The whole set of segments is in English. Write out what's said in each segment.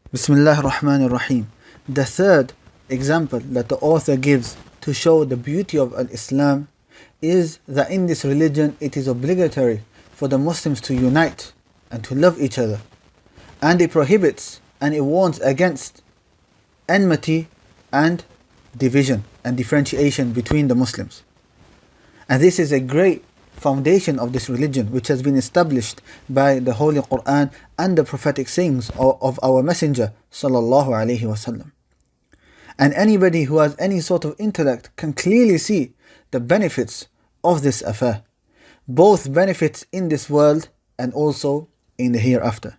Bismillah ar-Rahman ar-Rahim. The third example that the author gives to show the beauty of Islam is that in this religion it is obligatory for the Muslims to unite and to love each other. And it prohibits and it warns against enmity and division and differentiation between the Muslims. And this is a great foundation of this religion, which has been established by the Holy Quran and the prophetic sayings of our Messenger sallallahu alaihi wasallam. And anybody who has any sort of intellect can clearly see the benefits of this affair, both benefits in this world and also in the hereafter.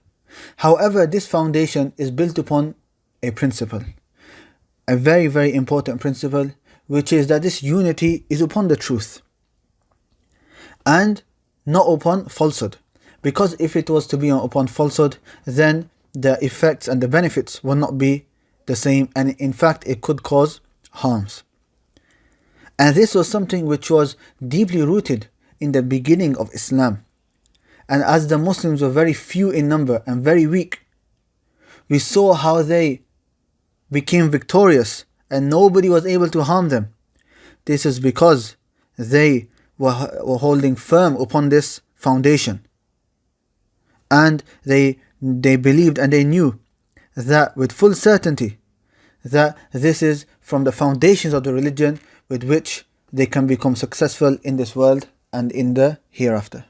However, this foundation is built upon a principle, a very, very important principle, which is that this unity is upon the truth and not upon falsehood. Because if it was to be upon falsehood, then the effects and the benefits will not be the same, and in fact it could cause harms. And this was something which was deeply rooted in the beginning of Islam. And as the Muslims were very few in number and very weak, we saw how they became victorious and nobody was able to harm them. This is because they were holding firm upon this foundation. And they believed and they knew that with full certainty that this is from the foundations of the religion with which they can become successful in this world and in the hereafter.